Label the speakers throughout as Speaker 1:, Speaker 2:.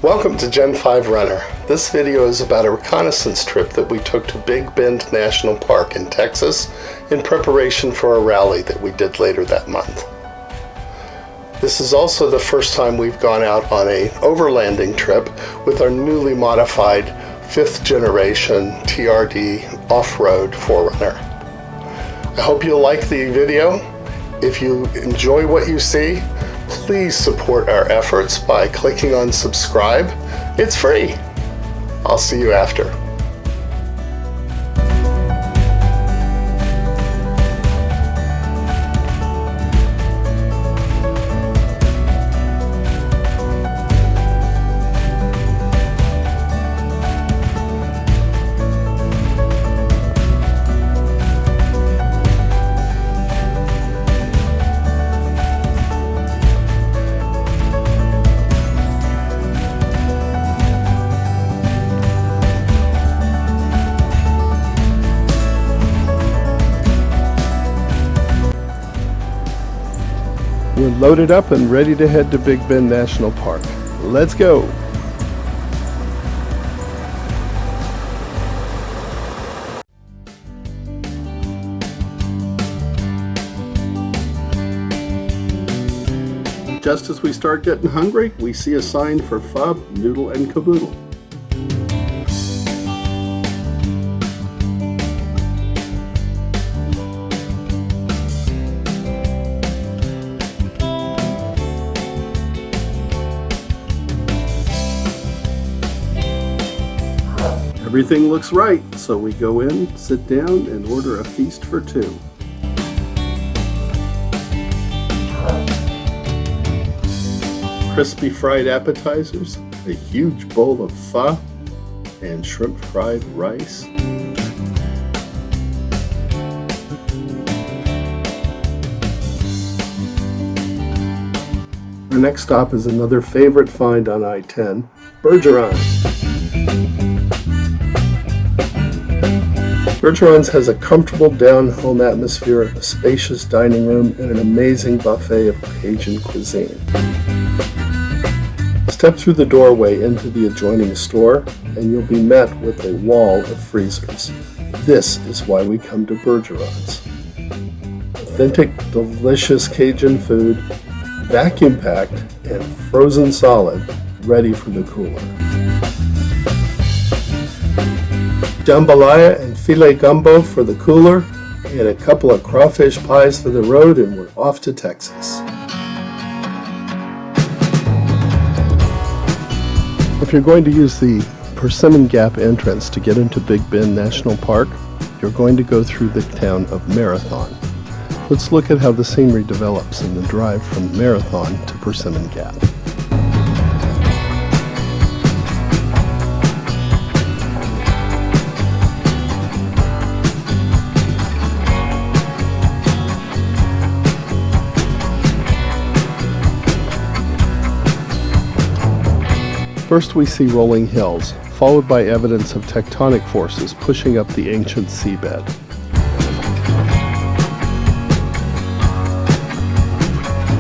Speaker 1: Welcome to Gen 5 Runner. This video is about a reconnaissance trip that we took to Big Bend National Park in Texas in preparation for a rally that we did later that month. This is also the first time we've gone out on an overlanding trip with our newly modified 5th generation TRD off-road 4Runner. I hope you'll like the video. If you enjoy what you see, please support our efforts by clicking on subscribe. It's free. I'll see you after. We're loaded up and ready to head to Big Bend National Park. Let's go! Just as we start getting hungry, we see a sign for pho, noodle, and caboodle. Everything looks right, so we go in, sit down, and order a feast for two. Crispy fried appetizers, a huge bowl of pho, and shrimp fried rice. Our next stop is another favorite find on I-10, Bergeron. Bergeron's has a comfortable down-home atmosphere, a spacious dining room, and an amazing buffet of Cajun cuisine. Step through the doorway into the adjoining store, and you'll be met with a wall of freezers. This is why we come to Bergeron's. Authentic, delicious Cajun food, vacuum-packed and frozen solid, ready for the cooler. Jambalaya and filet gumbo for the cooler, and a couple of crawfish pies for the road, and we're off to Texas. If you're going to use the Persimmon Gap entrance to get into Big Bend National Park, you're going to go through the town of Marathon. Let's look at how the scenery develops in the drive from Marathon to Persimmon Gap. First we see rolling hills, followed by evidence of tectonic forces pushing up the ancient seabed.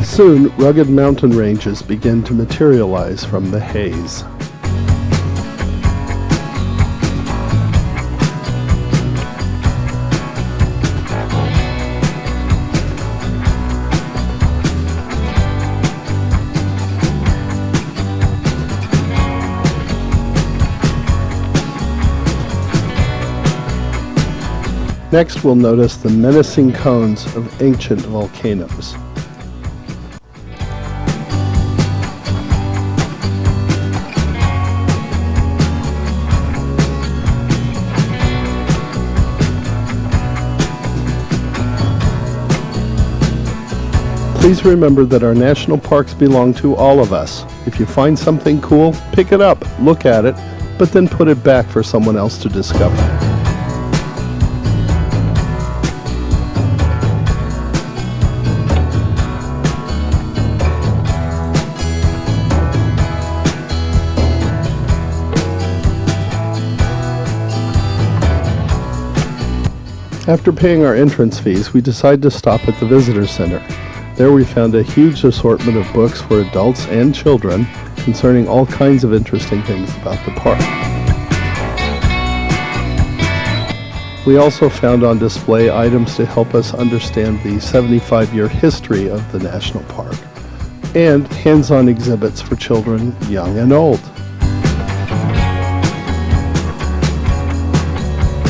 Speaker 1: Soon, rugged mountain ranges begin to materialize from the haze. Next, we'll notice the menacing cones of ancient volcanoes. Please remember that our national parks belong to all of us. If you find something cool, pick it up, look at it, but then put it back for someone else to discover. After paying our entrance fees, we decided to stop at the visitor center. There we found a huge assortment of books for adults and children, concerning all kinds of interesting things about the park. We also found on display items to help us understand the 75-year history of the national park, and hands-on exhibits for children, young and old.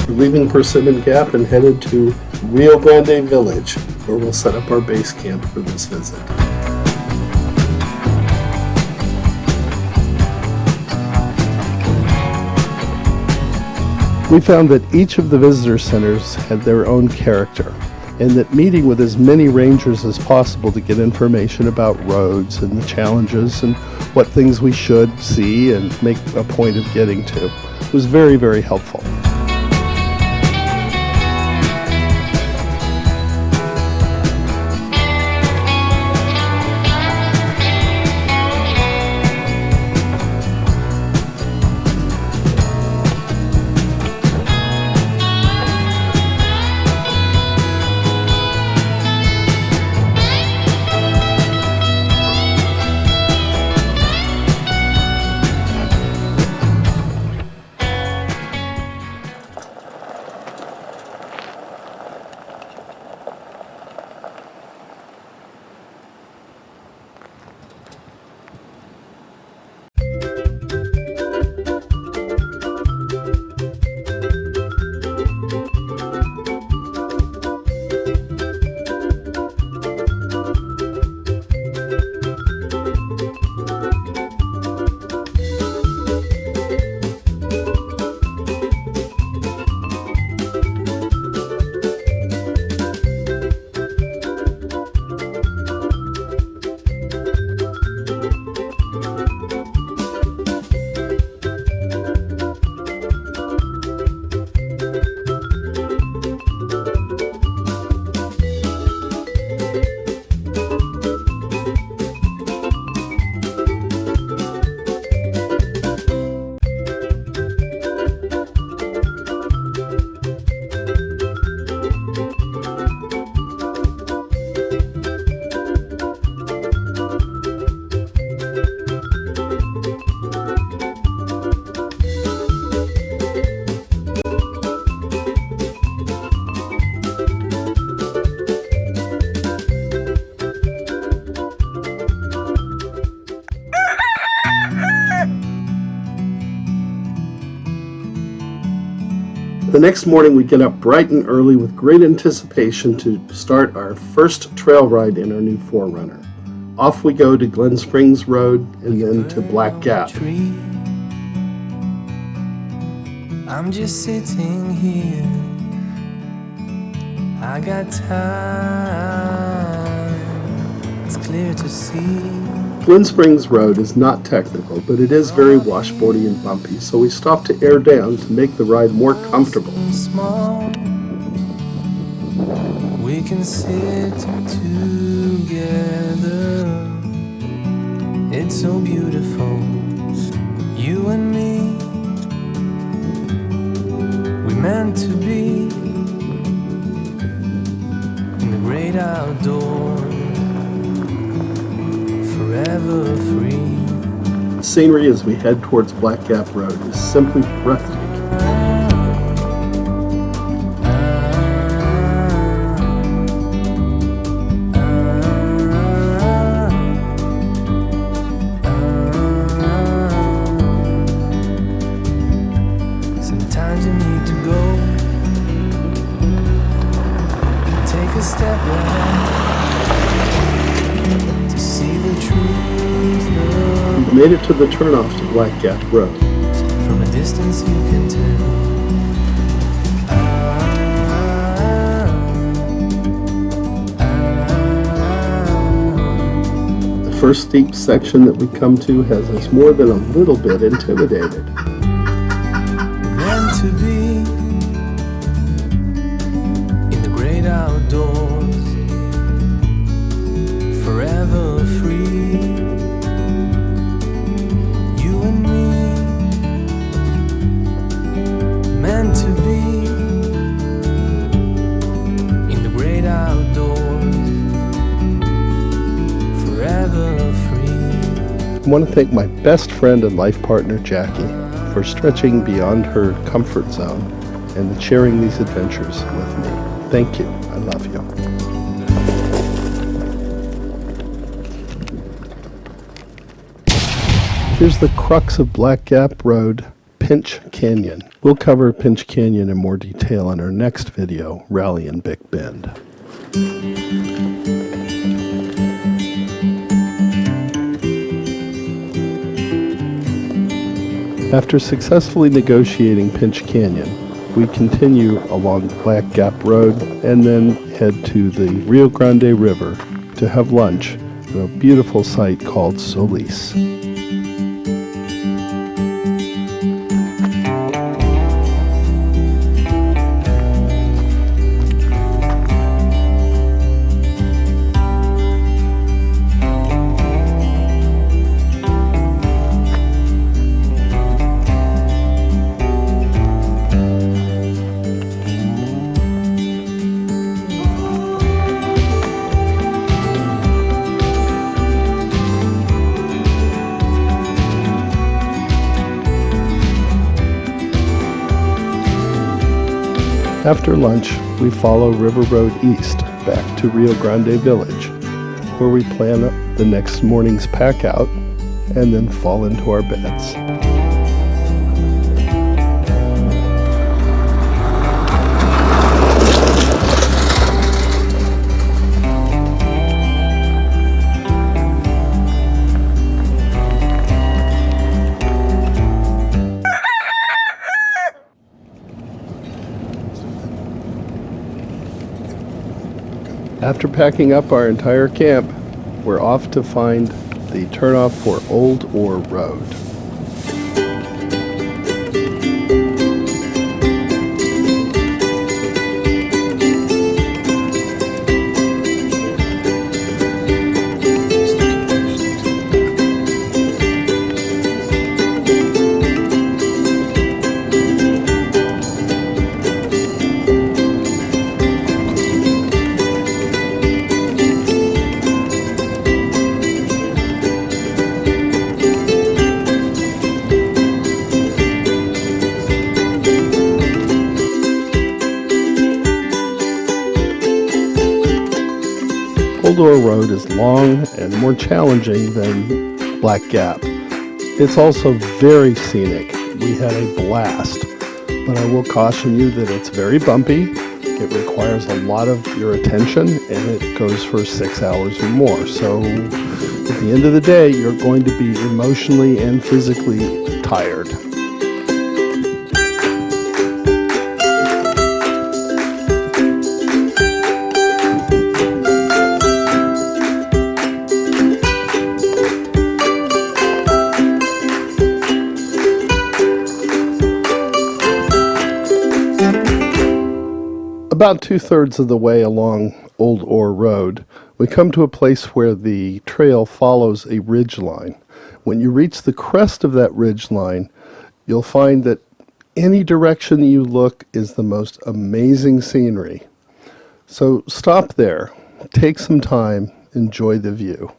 Speaker 1: We're leaving Persimmon Gap and headed to Rio Grande Village, where we'll set up our base camp for this visit. We found that each of the visitor centers had their own character, and that meeting with as many rangers as possible to get information about roads and the challenges and what things we should see and make a point of getting to was very, very helpful. The next morning we get up bright and early with great anticipation to start our first trail ride in our new 4Runner. Off we go to Glen Springs Road and then to Black Gap.
Speaker 2: I'm just sitting here, I got time, it's clear to see.
Speaker 1: Glen Springs Road is not technical, but it is very washboardy and bumpy, so we stopped to air down to make the ride more comfortable.
Speaker 2: Small, we can sit together, it's so beautiful, you and me, we meant to be in the great outdoors. Forever free.
Speaker 1: The scenery as we head towards Black Gap Road is simply breathtaking.
Speaker 2: Sometimes you need to go, take a step back.
Speaker 1: We've made it to the turnoff to Black Gap Road.
Speaker 2: From a distance you can tell.
Speaker 1: The first steep section that we come to has us more than a little bit intimidated.
Speaker 2: Meant to be in the great outdoors, forever free. You and me, meant to be in the great outdoors, forever free.
Speaker 1: I want to thank my best friend and life partner, Jackie, for stretching beyond her comfort zone and sharing these adventures with me. Thank you. I love you. Here's the crux of Black Gap Road, Pinch Canyon. We'll cover Pinch Canyon in more detail in our next video, Rally in Big Bend. After successfully negotiating Pinch Canyon, we continue along Black Gap Road and then head to the Rio Grande River to have lunch at a beautiful site called Solis. After lunch, we follow River Road East back to Rio Grande Village, where we plan the next morning's pack out and then fall into our beds. After packing up our entire camp, we're off to find the turnoff for Old Ore Road. Old Ore Road is long and more challenging than Black Gap. It's also very scenic. We had a blast, but I will caution you that it's very bumpy. It requires a lot of your attention, and it goes for 6 hours or more. So at the end of the day, you're going to be emotionally and physically tired. About 2/3 of the way along Old Ore Road, we come to a place where the trail follows a ridge line. When you reach the crest of that ridge line, you'll find that any direction you look is the most amazing scenery. So stop there, take some time, enjoy the view.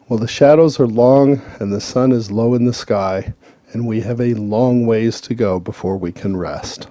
Speaker 1: Well, the shadows are long and the sun is low in the sky, and we have a long ways to go before we can rest.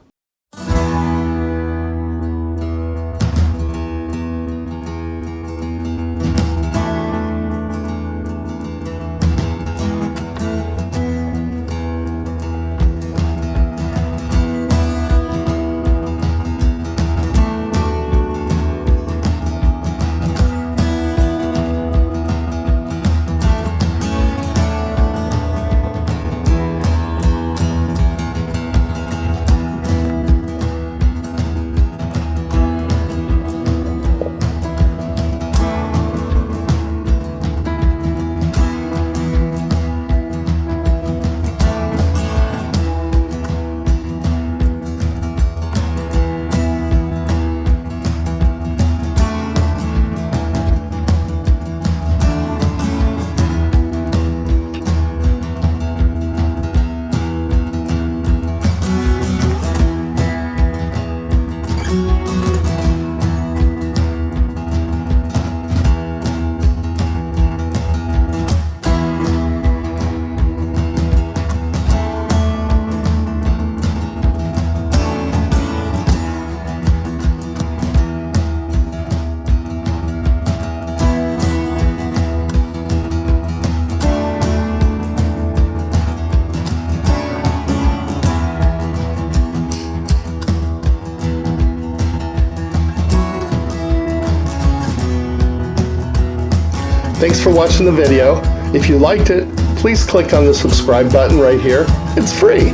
Speaker 1: Thanks for watching the video. If you liked it, please click on the subscribe button right here. It's free.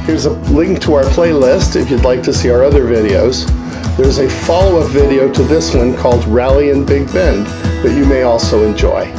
Speaker 1: Here's a link to our playlist if you'd like to see our other videos. There's a follow-up video to this one called Rally in Big Bend that you may also enjoy.